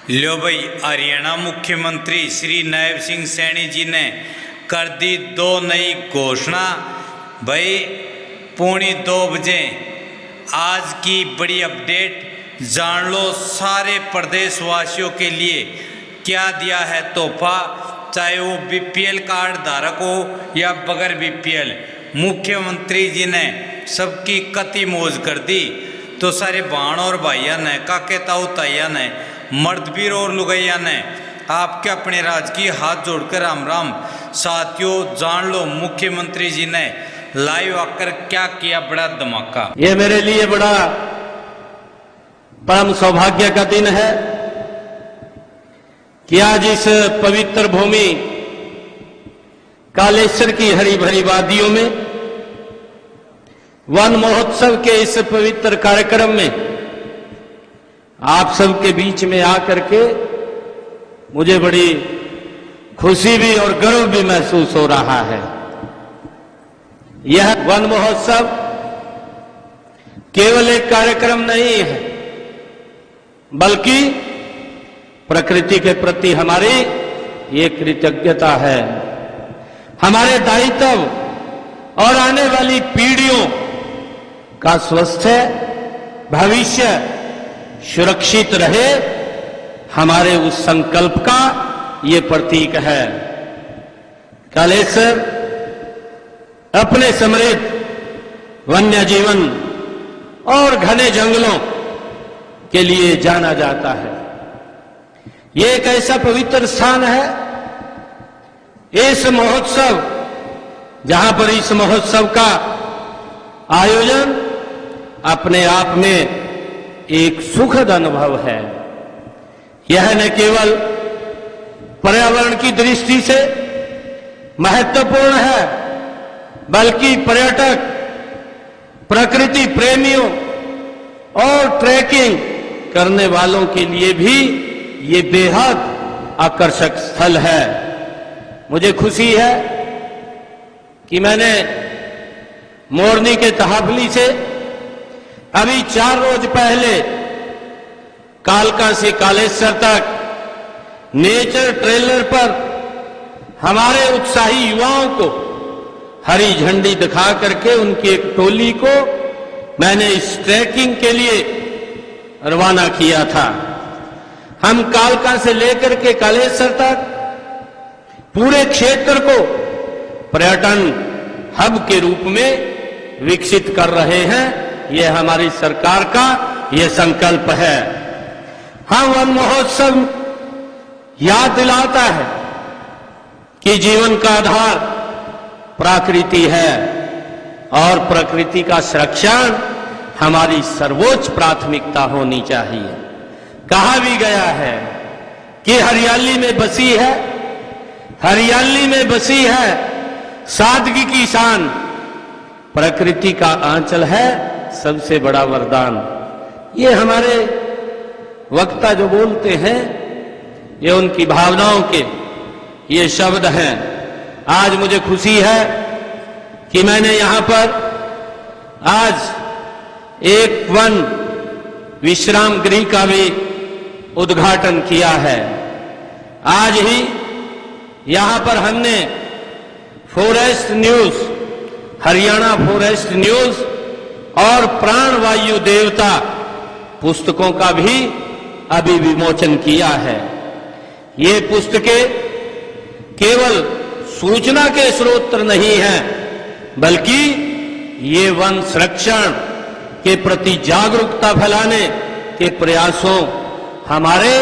लो भाई, हरियाणा मुख्यमंत्री श्री नायब सिंह सैनी जी ने कर दी दो नई घोषणा। भाई 1:45 बजे आज की बड़ी अपडेट जान लो। सारे प्रदेशवासियों के लिए क्या दिया है तोहफा, चाहे वो बीपीएल कार्ड धारक हो या बगैर बीपीएल। मुख्यमंत्री जी ने सबकी कति मौज कर दी। तो सारे बहन और भाइयों ने, काके ताऊ ताइया ने, मर्दवीर और लुगैया ने आपके अपने राज्य की हाथ जोड़कर राम राम। साथियों जान लो, मुख्यमंत्री जी ने लाइव आकर क्या किया बड़ा धमाका। ये मेरे लिए बड़ा परम सौभाग्य का दिन है कि आज इस पवित्र भूमि कालेश्वर की हरी भरी वादियों में वन महोत्सव के इस पवित्र कार्यक्रम में आप सबके बीच में आकर के मुझे बड़ी खुशी भी और गर्व भी महसूस हो रहा है। यह वन महोत्सव केवल एक कार्यक्रम नहीं है, बल्कि प्रकृति के प्रति हमारी ये कृतज्ञता है, हमारे दायित्व और आने वाली पीढ़ियों का स्वस्थ भविष्य सुरक्षित रहे, हमारे उस संकल्प का ये प्रतीक है। कालेश्वर अपने समृद्ध वन्य जीवन और घने जंगलों के लिए जाना जाता है। ये एक ऐसा पवित्र स्थान है, इस महोत्सव जहां पर इस महोत्सव का आयोजन अपने आप में एक सुखद अनुभव है। यह न केवल पर्यावरण की दृष्टि से महत्वपूर्ण है, बल्कि पर्यटक, प्रकृति प्रेमियों और ट्रैकिंग करने वालों के लिए भी ये बेहद आकर्षक स्थल है। मुझे खुशी है कि मैंने मोरनी के तहफली से अभी 4 रोज पहले कालका से कालेश्वर तक नेचर ट्रेलर पर हमारे उत्साही युवाओं को हरी झंडी दिखा करके उनकी एक टोली को मैंने इस ट्रैकिंग के लिए रवाना किया था। हम कालका से लेकर के कालेश्वर तक पूरे क्षेत्र को पर्यटन हब के रूप में विकसित कर रहे हैं। यह हमारी सरकार का यह संकल्प है। हाँ, वन महोत्सव याद दिलाता है कि जीवन का आधार प्रकृति है और प्रकृति का संरक्षण हमारी सर्वोच्च प्राथमिकता होनी चाहिए। कहा भी गया है कि हरियाली में बसी है, हरियाली में बसी है सादगी की शान, प्रकृति का आंचल है सबसे बड़ा वरदान। ये हमारे वक्ता जो बोलते हैं, ये उनकी भावनाओं के ये शब्द हैं। आज मुझे खुशी है कि मैंने यहां पर आज एक वन विश्राम गृह का भी उद्घाटन किया है। आज ही यहां पर हमने forest news, Haryana forest news और प्राणवायु देवता पुस्तकों का भी अभी विमोचन किया है। ये पुस्तकें केवल सूचना के स्रोत नहीं हैं, बल्कि ये वन संरक्षण के प्रति जागरूकता फैलाने के प्रयासों हमारे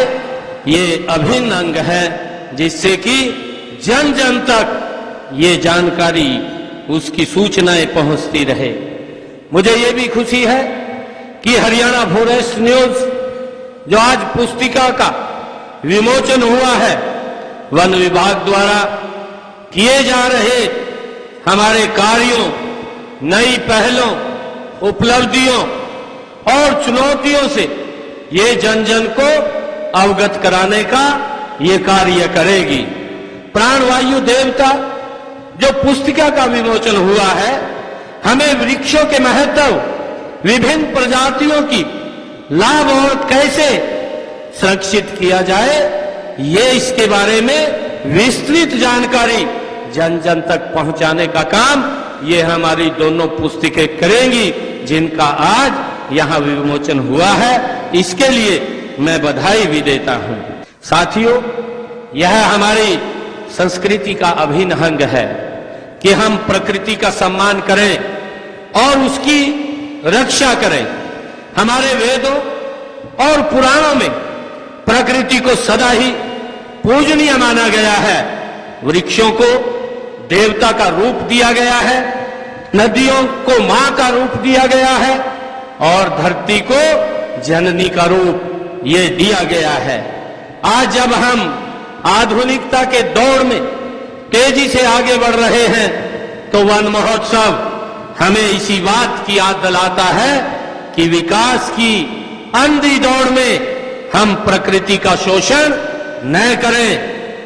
ये अभिन्न अंग है, जिससे कि जन जन तक ये जानकारी, उसकी सूचनाएं पहुंचती रहे। मुझे ये भी खुशी है कि हरियाणा फॉरेस्ट न्यूज जो आज पुस्तिका का विमोचन हुआ है, वन विभाग द्वारा किए जा रहे हमारे कार्यों, नई पहलों, उपलब्धियों और चुनौतियों से ये जन जन को अवगत कराने का ये कार्य करेगी। प्राणवायु देवता जो पुस्तिका का विमोचन हुआ है, हमें वृक्षों के महत्व, विभिन्न प्रजातियों की लाभ और कैसे सुरक्षित किया जाए, ये इसके बारे में विस्तृत जानकारी जन जन तक पहुंचाने का काम ये हमारी दोनों पुस्तकें करेंगी, जिनका आज यहां विमोचन हुआ है। इसके लिए मैं बधाई भी देता हूं। साथियों, यह हमारी संस्कृति का अभिन्न अंग है कि हम प्रकृति का सम्मान करें और उसकी रक्षा करें। हमारे वेदों और पुराणों में प्रकृति को सदा ही पूजनीय माना गया है। वृक्षों को देवता का रूप दिया गया है, नदियों को मां का रूप दिया गया है और धरती को जननी का रूप ये दिया गया है। आज जब हम आधुनिकता के दौर में तेजी से आगे बढ़ रहे हैं तो वन महोत्सव हमें इसी बात की याद दिलाता है कि विकास की अंधी दौड़ में हम प्रकृति का शोषण न करें,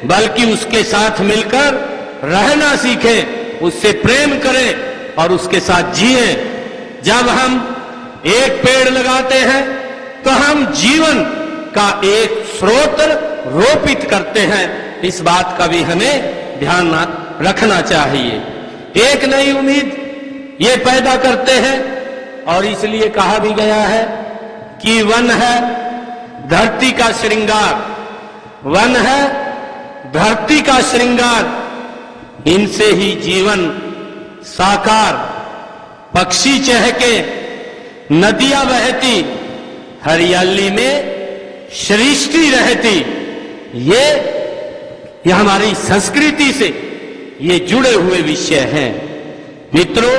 बल्कि उसके साथ मिलकर रहना सीखें, उससे प्रेम करें और उसके साथ जिएं। जब हम एक पेड़ लगाते हैं तो हम जीवन का एक स्रोत रोपित करते हैं। इस बात का भी हमें ध्यान रखना चाहिए। एक नई उम्मीद ये पैदा करते हैं और इसलिए कहा भी गया है कि वन है धरती का श्रृंगार, वन है धरती का श्रृंगार, इनसे ही जीवन साकार, पक्षी चहके, नदियां बहती, हरियाली में सृष्टि रहती। ये हमारी संस्कृति से ये जुड़े हुए विषय हैं। मित्रों,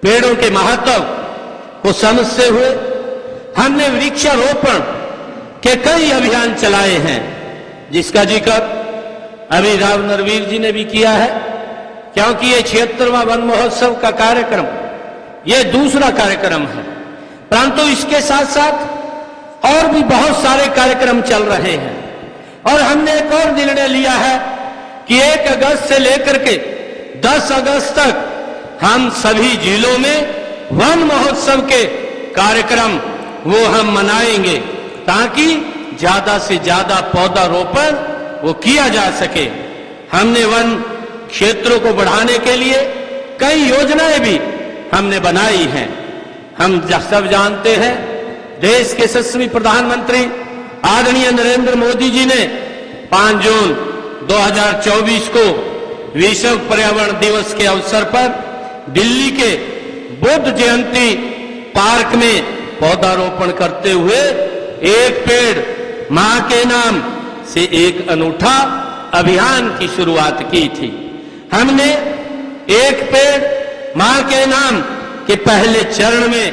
पेड़ों के महत्व को समझते हुए हमने वृक्षारोपण के कई अभियान चलाए हैं, जिसका जिक्र अभी राव नरवीर जी ने भी किया है, क्योंकि ये 76वां वन महोत्सव का कार्यक्रम ये दूसरा कार्यक्रम है। परंतु इसके साथ साथ और भी बहुत सारे कार्यक्रम चल रहे हैं और हमने एक और निर्णय लिया है कि 1 अगस्त से लेकर के 10 अगस्त तक हम सभी जिलों में वन महोत्सव के कार्यक्रम वो हम मनाएंगे, ताकि ज्यादा से ज्यादा पौधारोपण वो किया जा सके। हमने वन क्षेत्रों को बढ़ाने के लिए कई योजनाएं भी हमने बनाई हैं। हम सब जानते हैं, देश के यशस्वी प्रधानमंत्री आदरणीय नरेंद्र मोदी जी ने 5 जून 2024 को विश्व पर्यावरण दिवस के अवसर पर दिल्ली के बुद्ध जयंती पार्क में पौधारोपण करते हुए एक पेड़ मां के नाम से एक अनूठा अभियान की शुरुआत की थी। हमने एक पेड़ मां के नाम के पहले चरण में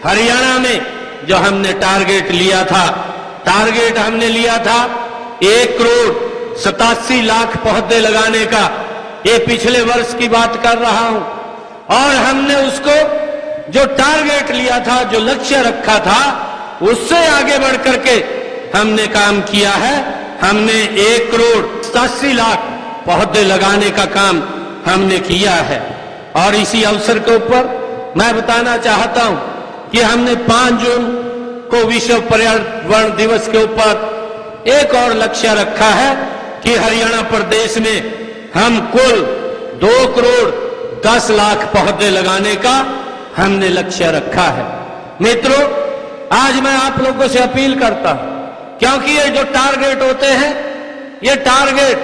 हरियाणा में जो हमने टारगेट लिया था, टारगेट हमने लिया था 1,87,00,000 पौधे लगाने का। ये पिछले वर्ष की बात कर रहा हूं और हमने उसको जो टारगेट लिया था, जो लक्ष्य रखा था, उससे आगे बढ़ करके हमने काम किया है। हमने 1,87,00,000 पौधे लगाने का काम हमने किया है। और इसी अवसर के ऊपर मैं बताना चाहता हूं कि हमने 5 जून को विश्व पर्यावरण दिवस के ऊपर एक और लक्ष्य रखा है कि हरियाणा प्रदेश में हम कुल 2,10,00,000 पौधे लगाने का हमने लक्ष्य रखा है। मित्रों, आज मैं आप लोगों से अपील करता हूं, क्योंकि ये जो टारगेट होते हैं, ये टारगेट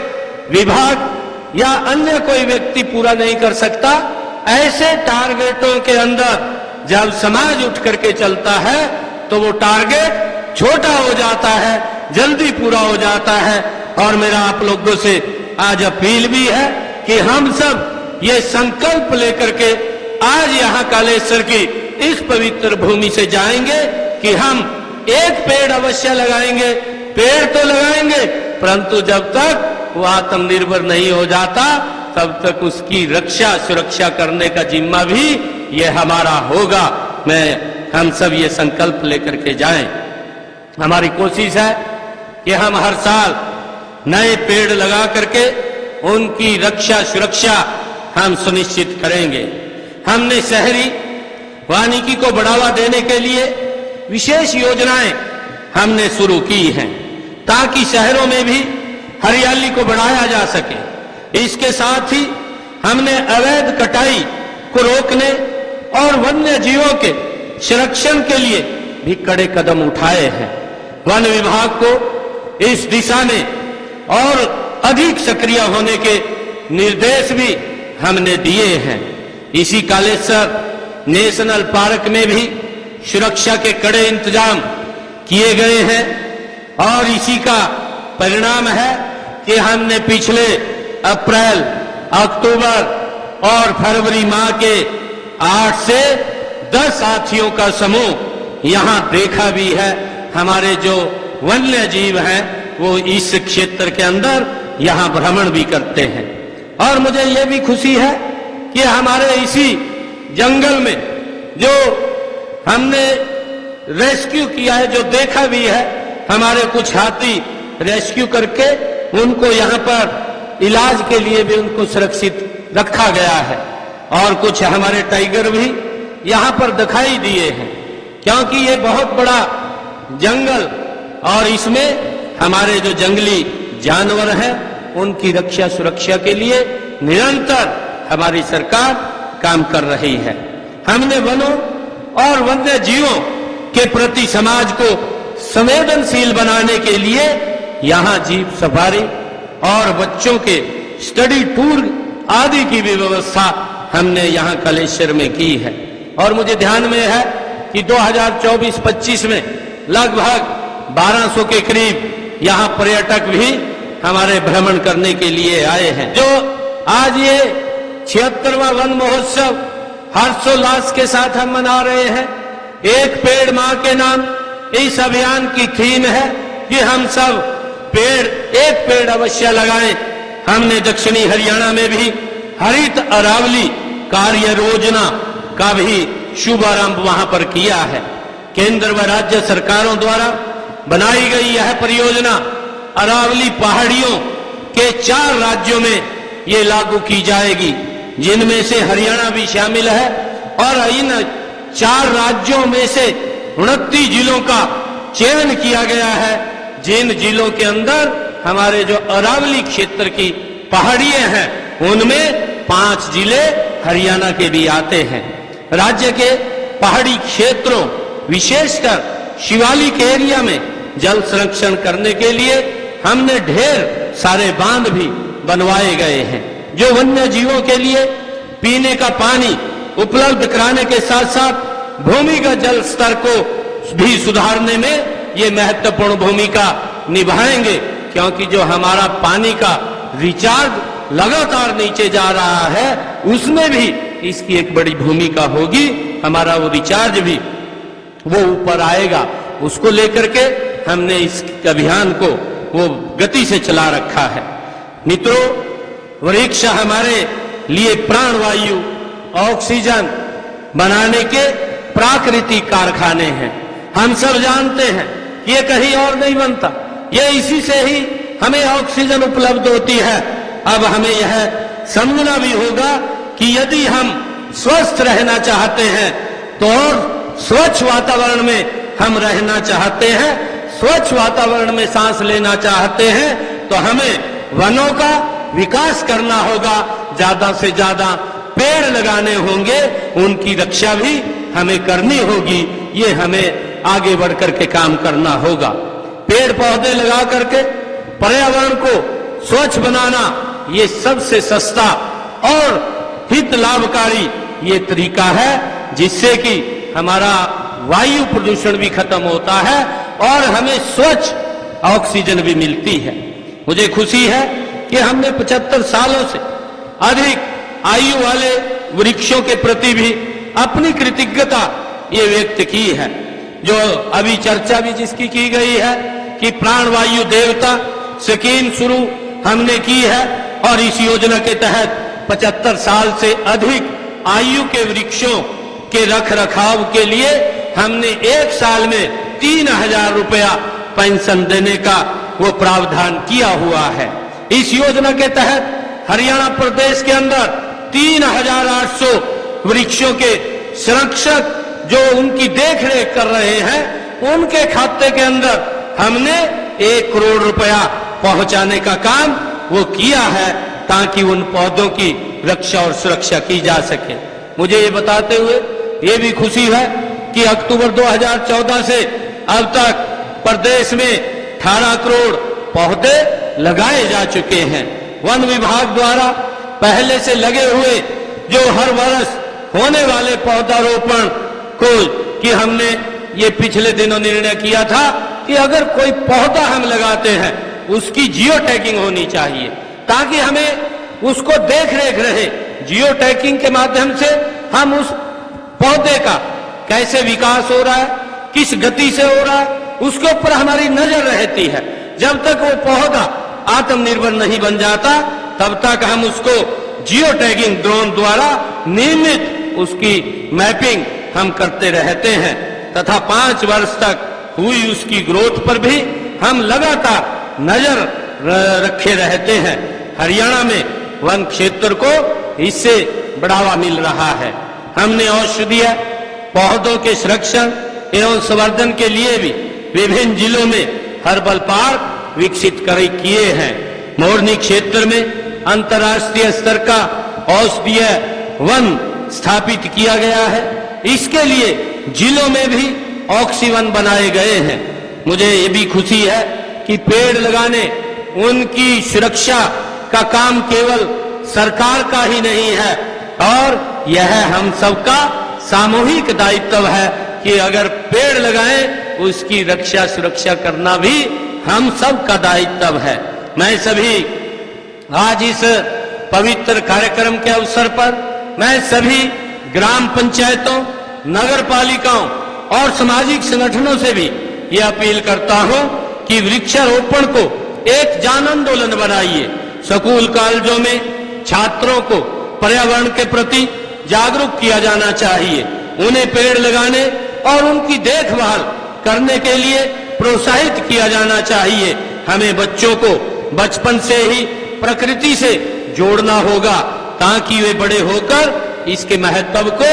विभाग या अन्य कोई व्यक्ति पूरा नहीं कर सकता। ऐसे टारगेटों के अंदर जब समाज उठ करके चलता है तो वो टारगेट छोटा हो जाता है, जल्दी पूरा हो जाता है। और मेरा आप लोगों से आज अपील भी है कि हम सब ये संकल्प लेकर के आज यहाँ कालेश्वर की इस पवित्र भूमि से जाएंगे कि हम एक पेड़ अवश्य लगाएंगे। पेड़ तो लगाएंगे, परंतु जब तक वो आत्मनिर्भर नहीं हो जाता तब तक उसकी रक्षा सुरक्षा करने का जिम्मा भी ये हमारा होगा। हम सब ये संकल्प लेकर के जाएं। हमारी कोशिश है कि हम हर साल नए पेड़ लगा करके उनकी रक्षा सुरक्षा हम सुनिश्चित करेंगे। हमने शहरी वानिकी को बढ़ावा देने के लिए विशेष योजनाएं हमने शुरू की हैं, ताकि शहरों में भी हरियाली को बढ़ाया जा सके। इसके साथ ही हमने अवैध कटाई को रोकने और वन्य जीवों के संरक्षण के लिए भी कड़े कदम उठाए हैं। वन विभाग को इस दिशा में और अधिक सक्रिय होने के निर्देश भी हमने दिए हैं। इसी कालेश्वर नेशनल पार्क में भी सुरक्षा के कड़े इंतजाम किए गए हैं और इसी का परिणाम है कि हमने पिछले अप्रैल, अक्टूबर और फरवरी माह के 8 से 10 हाथियों का समूह यहां देखा भी है। हमारे जो वन्य जीव हैं वो इस क्षेत्र के अंदर यहां भ्रमण भी करते हैं और मुझे ये भी खुशी है कि हमारे इसी जंगल में जो हमने रेस्क्यू किया है, जो देखा भी है, हमारे कुछ हाथी रेस्क्यू करके उनको यहां पर इलाज के लिए भी उनको सुरक्षित रखा गया है और कुछ हमारे टाइगर भी यहां पर दिखाई दिए हैं, क्योंकि ये बहुत बड़ा जंगल और इसमें हमारे जो जंगली जानवर हैं उनकी रक्षा सुरक्षा के लिए निरंतर हमारी सरकार काम कर रही है। हमने वनों और वन्य जीवों के प्रति समाज को संवेदनशील बनाने के लिए यहां जीप सफारी और बच्चों के स्टडी टूर आदि की भी व्यवस्था हमने यहां कालेश्वर में की है और मुझे ध्यान में है कि 2024-25 में लगभग 1200 के करीब यहां पर्यटक भी हमारे भ्रमण करने के लिए आए हैं। जो आज ये 76वां वन महोत्सव हर्षोल्लास के साथ हम मना रहे हैं, एक पेड़ मां के नाम इस अभियान की थीम है कि हम सब एक पेड़ अवश्य लगाएं। हमने दक्षिणी हरियाणा में भी हरित अरावली कार्य योजना का भी शुभारंभ वहां पर किया है। केंद्र व राज्य सरकारों द्वारा बनाई गई यह परियोजना अरावली पहाड़ियों के 4 राज्यों में ये लागू की जाएगी, जिनमें से हरियाणा भी शामिल है और इन 4 राज्यों में से 29 जिलों का चयन किया गया है, जिन जिलों के अंदर हमारे जो अरावली क्षेत्र की पहाड़ियां हैं उनमें 5 जिले हरियाणा के भी आते हैं। राज्य के पहाड़ी क्षेत्रों विशेषकर शिवालिक एरिया में जल संरक्षण करने के लिए हमने ढेर सारे बांध भी बनवाए गए हैं, जो वन्य जीवों के लिए पीने का पानी उपलब्ध कराने के साथ साथ भूमिगत जल स्तर को भी सुधारने में ये महत्वपूर्ण भूमिका निभाएंगे, क्योंकि जो हमारा पानी का रिचार्ज लगातार नीचे जा रहा है उसमें भी इसकी एक बड़ी भूमिका होगी। हमारा वो रिचार्ज भी वो ऊपर आएगा, उसको लेकर के हमने इस अभियान को वो गति से चला रखा है। मित्रों, वृक्ष हमारे लिए प्राणवायु ऑक्सीजन बनाने के प्राकृतिक कारखाने हैं। हम सब जानते हैं ये कहीं और नहीं बनता, ये इसी से ही हमें ऑक्सीजन उपलब्ध होती है। अब हमें यह समझना भी होगा कि यदि हम स्वस्थ रहना चाहते हैं तो और स्वच्छ वातावरण में हम रहना चाहते हैं, स्वच्छ वातावरण में सांस लेना चाहते हैं, तो हमें वनों का विकास करना होगा, ज्यादा से ज्यादा पेड़ लगाने होंगे, उनकी रक्षा भी हमें करनी होगी। ये हमें आगे बढ़ करके काम करना होगा। पेड़ पौधे लगा करके पर्यावरण को स्वच्छ बनाना ये सबसे सस्ता और हित लाभकारी ये तरीका है, जिससे कि हमारा वायु प्रदूषण भी खत्म होता है और हमें स्वच्छ ऑक्सीजन भी मिलती है। मुझे खुशी है कि हमने 75 सालों से अधिक आयु वाले वृक्षों के प्रति भी अपनी कृतज्ञता ये व्यक्त की है। जो अभी चर्चा भी जिसकी की गई है कि प्राणवायु देवता स्कीम शुरू हमने की है और इस योजना के तहत 75 साल से अधिक आयु के वृक्षों के रख रखाव के लिए हमने 1 साल में 3000 रुपया पेंशन देने का वो प्रावधान किया हुआ है। इस योजना के तहत हरियाणा प्रदेश के अंदर 3800 वृक्षों के संरक्षक जो उनकी देखरेख कर रहे हैं उनके खाते के अंदर हमने 1 करोड़ रुपया पहुंचाने का काम वो किया है, ताकि उन पौधों की रक्षा और सुरक्षा की जा सके। मुझे ये बताते हुए ये भी खुशी है कि अक्टूबर 2014 से अब तक प्रदेश में 18 करोड़ पौधे लगाए जा चुके हैं। वन विभाग द्वारा पहले से लगे हुए जो हर वर्ष होने वाले पौधारोपण को कि हमने ये पिछले दिनों निर्णय किया था कि अगर कोई पौधा हम लगाते हैं उसकी जियो टैगिंग होनी चाहिए, ताकि हमें उसको देख रेख रहे। जियो टैगिंग के माध्यम से हम उस पौधे का कैसे विकास हो रहा है, किस गति से हो रहा है, उसके ऊपर हमारी नजर रहती है। जब तक वो पौधा आत्मनिर्भर नहीं बन जाता तब तक हम उसको जियो टैगिंग ड्रोन द्वारा नियमित उसकी मैपिंग हम करते रहते हैं तथा 5 वर्ष तक हुई उसकी ग्रोथ पर भी हम लगातार नजर रखे रहते हैं। हरियाणा में वन क्षेत्र को इससे बढ़ावा मिल रहा है। हमने औषधीय पौधों के संरक्षण एवं संवर्धन के लिए भी विभिन्न जिलों में हर्बल पार्क विकसित किए हैं। मोरनी क्षेत्र में अंतर्राष्ट्रीय स्तर का औषधीय वन स्थापित किया गया है। इसके लिए जिलों में भी ऑक्सीवन बनाए गए हैं। मुझे ये भी खुशी है कि पेड़ लगाने उनकी सुरक्षा का काम केवल सरकार का ही नहीं है और यह हम सबका सामूहिक दायित्व है कि अगर पेड़ लगाएं उसकी रक्षा सुरक्षा करना भी हम सब का दायित्व है। मैं सभी आज इस पवित्र कार्यक्रम के अवसर पर मैं सभी ग्राम पंचायतों, नगर पालिकाओं और सामाजिक संगठनों से भी ये अपील करता हूं कि वृक्षारोपण को एक जन आंदोलन बनाइए। स्कूल कॉलेजों में छात्रों को पर्यावरण के प्रति जागरूक किया जाना चाहिए। उन्हें पेड़ लगाने और उनकी देखभाल करने के लिए प्रोत्साहित किया जाना चाहिए। हमें बच्चों को बचपन से ही प्रकृति से जोड़ना होगा ताकि वे बड़े होकर इसके महत्व को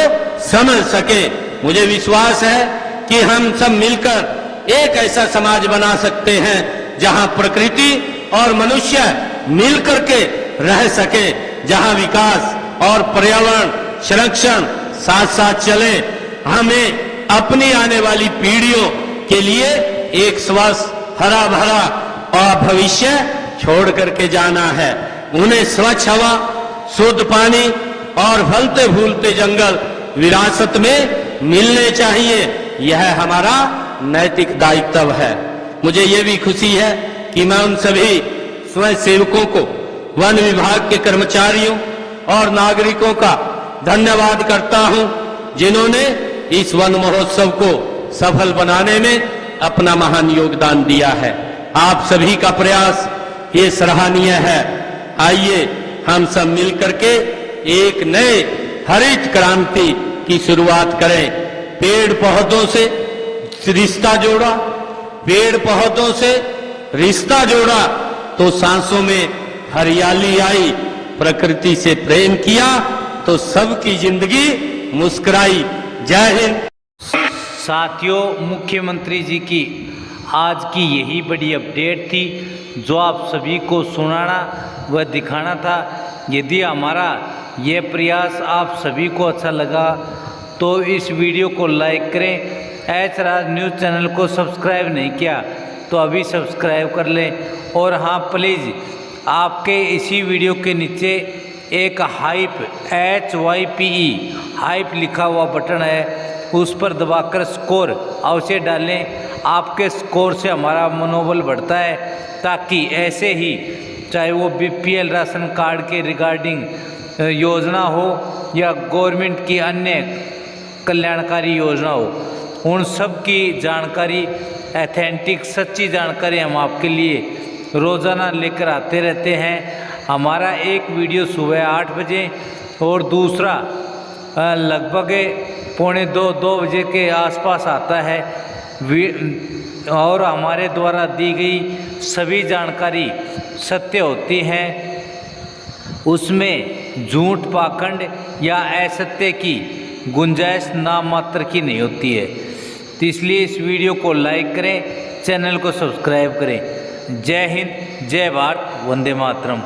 समझ सके। मुझे विश्वास है कि हम सब मिलकर एक ऐसा समाज बना सकते हैं जहां प्रकृति और मनुष्य मिलकर के रह सके, जहां विकास और पर्यावरण संरक्षण साथ साथ चले। हमें अपनी आने वाली पीढ़ियों के लिए एक स्वस्थ हरा भरा और भविष्य छोड़ करके जाना है। उन्हें स्वच्छ हवा, शुद्ध पानी और फलते फूलते जंगल विरासत में मिलने चाहिए। यह हमारा नैतिक दायित्व है। मुझे ये भी खुशी है कि मैं उन सभी स्वयं सेवकों को, वन विभाग के कर्मचारियों और नागरिकों का धन्यवाद करता हूं जिन्होंने इस वन महोत्सव को सफल बनाने में अपना महान योगदान दिया है। आप सभी का प्रयास ये सराहनीय है। आइए हम सब मिलकर के एक नए हरित क्रांति की शुरुआत करें। पेड़ पौधों से रिश्ता जोड़ा, पेड़ पौधों से रिश्ता जोड़ा तो सांसों में हरियाली आई, प्रकृति से प्रेम किया तो सबकी जिंदगी मुस्कुराई। जय हिंद। साथियों, मुख्यमंत्री जी की आज की यही बड़ी अपडेट थी जो आप सभी को सुनाना व दिखाना था। यदि हमारा ये प्रयास आप सभी को अच्छा लगा तो इस वीडियो को लाइक करें। एच राज न्यूज़ चैनल को सब्सक्राइब नहीं किया तो अभी सब्सक्राइब कर लें। और हाँ, प्लीज़ आपके इसी वीडियो के नीचे एक हाइप HYPE हाइप लिखा हुआ बटन है, उस पर दबाकर स्कोर अवश्य डालें। आपके स्कोर से हमारा मनोबल बढ़ता है ताकि ऐसे ही चाहे वो BPL राशन कार्ड के रिगार्डिंग योजना हो या गवर्नमेंट की अन्य कल्याणकारी योजना हो, उन सब की जानकारी, ऑथेंटिक सच्ची जानकारी हम आपके लिए रोज़ाना लेकर आते रहते हैं। हमारा एक वीडियो सुबह 8 बजे और दूसरा लगभग 1:45-2 बजे के आसपास आता है। और हमारे द्वारा दी गई सभी जानकारी सत्य होती हैं, उसमें झूठ, पाखंड या असत्य की गुंजाइश नाम मात्र की नहीं होती है। तो इसलिए इस वीडियो को लाइक करें, चैनल को सब्सक्राइब करें। जय हिंद, जय भारत, वंदे मातरम।